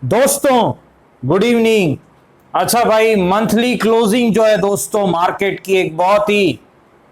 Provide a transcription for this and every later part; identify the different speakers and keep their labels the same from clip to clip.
Speaker 1: दोस्तों good evening. अच्छा भाई, मंथली क्लोजिंग जो है दोस्तों मार्केट की एक बहुत ही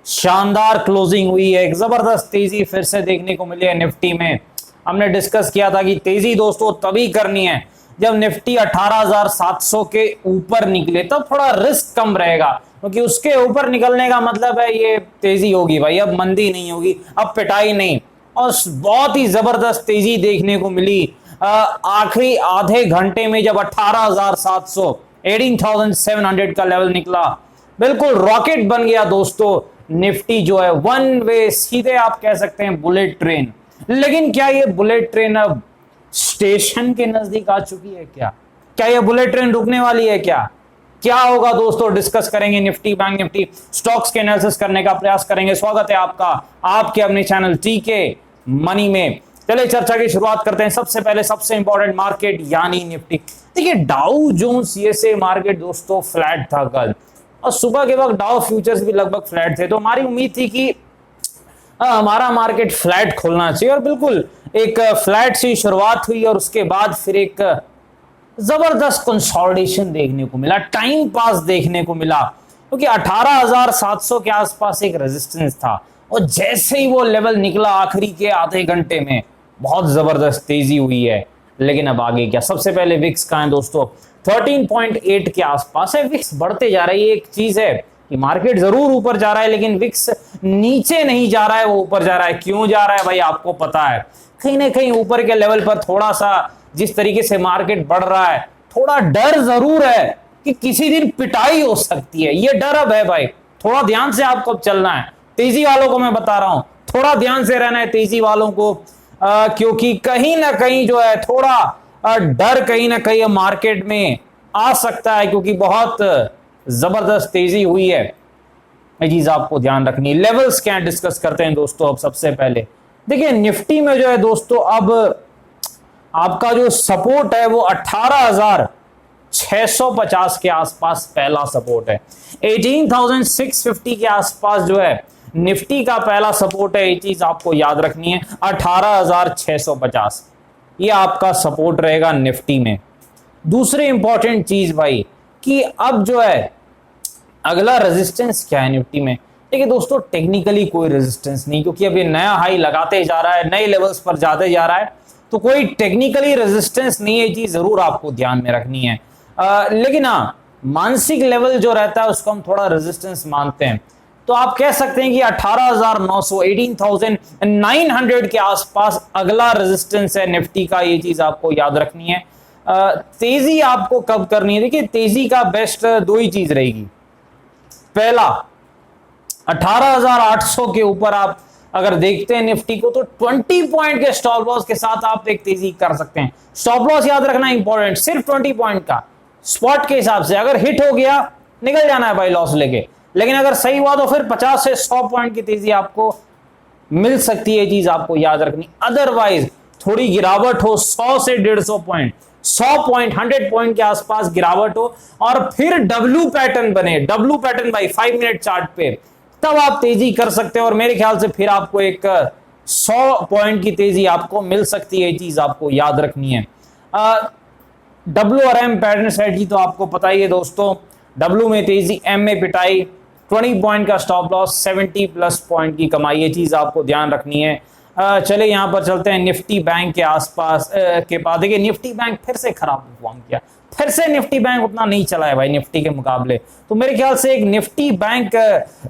Speaker 1: शानदार क्लोजिंग हुई है। एक जबरदस्त तेजी फिर से देखने को मिली है निफ्टी में। हमने डिस्कस किया था कि तेजी दोस्तों तभी करनी है जब निफ्टी 18,700 के ऊपर निकले, तब थोड़ा रिस्क कम रहेगा, क्योंकि उसके ऊपर निकलने का मतलब है ये तेजी होगी भाई, अब मंदी नहीं होगी, अब पिटाई नहीं। और बहुत ही जबरदस्त तेजी देखने को मिली आखिरी आधे घंटे में, जब 18,700 18,700 का लेवल निकला, बिल्कुल रॉकेट बन गया दोस्तों। निफ्टी जो है वन वे, सीधे आप कह सकते हैं बुलेट ट्रेन। लेकिन क्या ये बुलेट ट्रेन अब स्टेशन के नजदीक आ चुकी है? क्या ये बुलेट ट्रेन रुकने वाली है? क्या होगा दोस्तों, डिस्कस करेंगे निफ्टी बैंक निफ्टी स्टॉक्स के एनालिसिस करने का प्रयास करेंगे। स्वागत है आपका आपके अपने चैनल टीके मनी में। चलिए चर्चा की शुरुआत करते हैं। सबसे पहले सबसे इंपॉर्टेंट मार्केट यानी निफ्टी। देखिए डाउ जोन्स यूएसए मार्केट दोस्तों फ्लैट था कल, और सुबह के वक्त डाउ फ्यूचर्स भी लगभग फ्लैट थे। तो हमारी उम्मीद थी कि हमारा मार्केट फ्लैट खोलना चाहिए, और बिल्कुल एक फ्लैट से शुरुआत हुई और उसके बाद फिर एक जबरदस्त कंसोलिडेशन देखने को मिला, टाइम पास देखने को मिला, क्योंकि 18,700 के आसपास एक रेजिस्टेंस था, और जैसे ही वो लेवल निकला आखिरी के आधे घंटे में बहुत जबरदस्त तेजी हुई है। लेकिन अब आगे क्या? सबसे पहले विक्स कहां है दोस्तों? 13.8 के आसपास है। विक्स बढ़ते जा रही है। एक चीज है कि मार्केट जरूर ऊपर जा रहा है, लेकिन विक्स नीचे नहीं जा रहा है, वो ऊपर जा रहा है। क्यों जा रहा है भाई? आपको पता है, कहीं ना कहीं ऊपर के लेवल पर थोड़ा सा जिस तरीके से मार्केट बढ़ रहा है, थोड़ा डर जरूर है कि किसी दिन पिटाई हो सकती है। ये डर अब है भाई, थोड़ा ध्यान से आपको चलना है। तेजी वालों को मैं बता रहा हूं, थोड़ा ध्यान से रहना है तेजी वालों को, क्योंकि कहीं ना कहीं जो है थोड़ा डर कहीं ना कहीं मार्केट में आ सकता है, क्योंकि बहुत जबरदस्त तेजी हुई है। ये चीज आपको ध्यान रखनी है। लेवल्स क्या डिस्कस करते हैं दोस्तों। अब सबसे पहले देखिए निफ्टी में जो है दोस्तों, अब आपका जो सपोर्ट है वो 18,650 के आसपास पहला सपोर्ट है। 18,650 के आसपास जो है निफ्टी का पहला सपोर्ट है। ये चीज आपको याद रखनी है, 18,650 ये आपका सपोर्ट रहेगा निफ्टी में। दूसरी इंपॉर्टेंट चीज भाई कि अब जो है अगला रेजिस्टेंस क्या है निफ्टी में। देखिए दोस्तों टेक्निकली कोई रेजिस्टेंस नहीं, क्योंकि अब ये नया हाई लगाते जा रहा है, नए लेवल्स पर जाते जा रहा है, तो कोई टेक्निकली रेजिस्टेंस नहीं है। ये चीज जरूर आपको ध्यान में रखनी है। लेकिन हाँ, मानसिक लेवल जो रहता है उसको हम थोड़ा रेजिस्टेंस मानते हैं। तो आप कह सकते हैं कि 18,900 18,900 के आसपास अगला रेजिस्टेंस है निफ्टी का। ये चीज आपको याद रखनी है। तेजी आपको कब करनी है? देखिए तेजी का बेस्ट दो ही चीज रहेगी। पहला, 18,800 के ऊपर आप अगर देखते हैं निफ्टी को, तो 20 पॉइंट के स्टॉप लॉस के साथ आप एक तेजी कर सकते हैं। स्टॉप लॉस याद रखना इंपॉर्टेंट, सिर्फ 20 पॉइंट का स्पॉट के हिसाब से। अगर हिट हो गया निकल जाना है भाई लॉस लेके, लेकिन अगर सही हुआ तो फिर 50 से 100 पॉइंट की तेजी आपको मिल सकती है। चीज आपको याद रखनी। अदरवाइज थोड़ी गिरावट हो 100 से 150 पॉइंट, 100 पॉइंट 100 पॉइंट के आसपास गिरावट हो, और फिर डब्ल्यू पैटर्न बने, डब्ल्यू पैटर्न भाई 5 मिनट चार्ट पे, तब आप तेजी कर सकते हैं। और मेरे ख्याल से फिर आपको एक 100 पॉइंट की तेजी आपको मिल सकती है। चीज आपको याद रखनी है। डब्ल्यू और एम पैटर्न स्ट्रेटजी तो आपको पता ही है दोस्तों। डब्ल्यू में तेजी, एम में पिटाई, 20 पॉइंट का स्टॉप लॉस, 70 प्लस पॉइंट की कमाई। ये चीज आपको ध्यान रखनी है। चले यहां पर चलते हैं निफ्टी बैंक के आसपास के पास। देखिए निफ्टी बैंक फिर से खराब परफॉर्म किया, फिर से निफ्टी बैंक उतना नहीं चला है भाई निफ्टी के मुकाबले। तो मेरे ख्याल से एक निफ्टी बैंक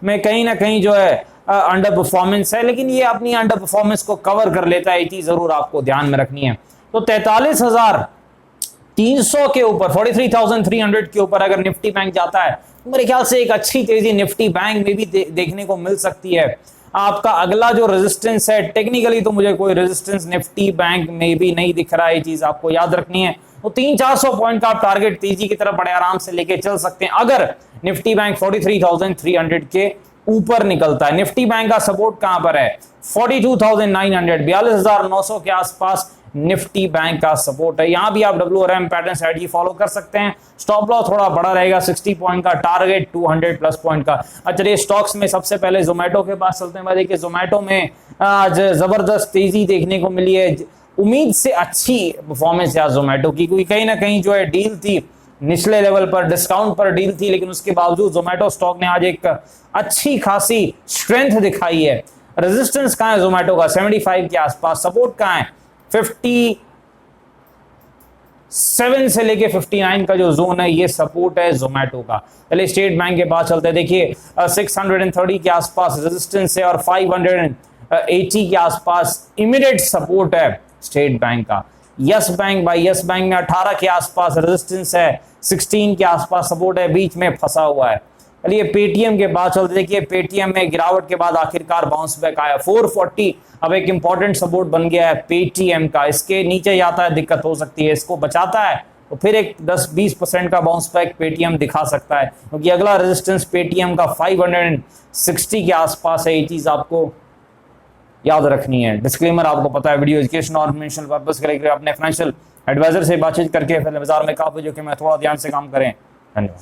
Speaker 1: में कहीं ना कहीं जो है अंडर परफॉर्मेंस है, लेकिन ये अपनी अंडर परफॉर्मेंस को कवर कर लेता है। ये चीज जरूर आपको ध्यान में रखनी है। तो 43,300 के ऊपर, 43,300 के ऊपर अगर निफ्टी बैंक जाता है, तो मेरे ख्याल से एक अच्छी तेजी निफ्टी बैंक में भी देखने को मिल सकती है। आपका अगला जो रेजिस्टेंस है, टेक्निकली तो मुझे कोई रेजिस्टेंस निफ्टी बैंक में भी नहीं दिख रहा है। ये चीज आपको याद रखनी है। तो 300-400 पॉइंट का आप टारगेट तेजी की तरफ बड़े आराम से लेके चल सकते हैं, अगर निफ्टी बैंक 43,300 के ऊपर निकलता है। निफ्टी बैंक का सपोर्ट कहां पर है? 42,900, 42,900 के आसपास निफ्टी बैंक का सपोर्ट है। यहां भी आप डब्ल्यू और एम पैटर्न स्ट्रेटजी फॉलो कर सकते हैं। स्टॉप लॉस थोड़ा बड़ा रहेगा, 60 पॉइंट का, टारगेट 200 प्लस पॉइंट का। चलिए स्टॉक्स में सबसे पहले जोमेटो के पास चलते हैं। देखिए जोमेटो में आज जबरदस्त तेजी देखने को मिली है। उम्मीद से अच्छी परफॉर्मेंस है जोमेटो की, क्योंकि कहीं ना कहीं जो है डील थी निचले लेवल पर, डिस्काउंट पर डील थी, लेकिन उसके बावजूद जोमेटो स्टॉक ने आज एक अच्छी खासी स्ट्रेंथ दिखाई है। रेजिस्टेंस कहां है जोमेटो का? 75 के आसपास। सपोर्ट कहां है? 57 से लेके 59 का जो जोन है, ये सपोर्ट है जोमेटो का। चलिए स्टेट बैंक के पास चलते हैं। देखिए 630 के आसपास रेजिस्टेंस है और 580 के आसपास इमीडिएट सपोर्ट है स्टेट बैंक का। यस बैंक, भाई यस बैंक में 18 के आसपास रेजिस्टेंस है, 16 के आसपास सपोर्ट है, बीच में फंसा हुआ है। चलिए पेटीएम के बाद चलते, देखिए पेटीएम में गिरावट के बाद आखिरकार बाउंस बैक आया। 440 अब एक इंपॉर्टेंट सपोर्ट बन गया है पेटीएम का। इसके नीचे जाता है दिक्कत हो सकती है, इसको बचाता है तो फिर एक 10-20% का बाउंस बैक पेटीएम दिखा सकता है, क्योंकि अगला रेजिस्टेंस पेटीएम का 560 के आसपास है। ये चीज आपको याद रखनी है। डिस्क्लेमर आपको पता है, वीडियो एजुकेशन और इन्फॉर्मेशन पर्पस के लिए अपने फाइनेंशियल एडवाइजर से बातचीत करके फिर बाजार में काफी जो कि मैं थोड़ा ध्यान से काम करें। धन्यवाद।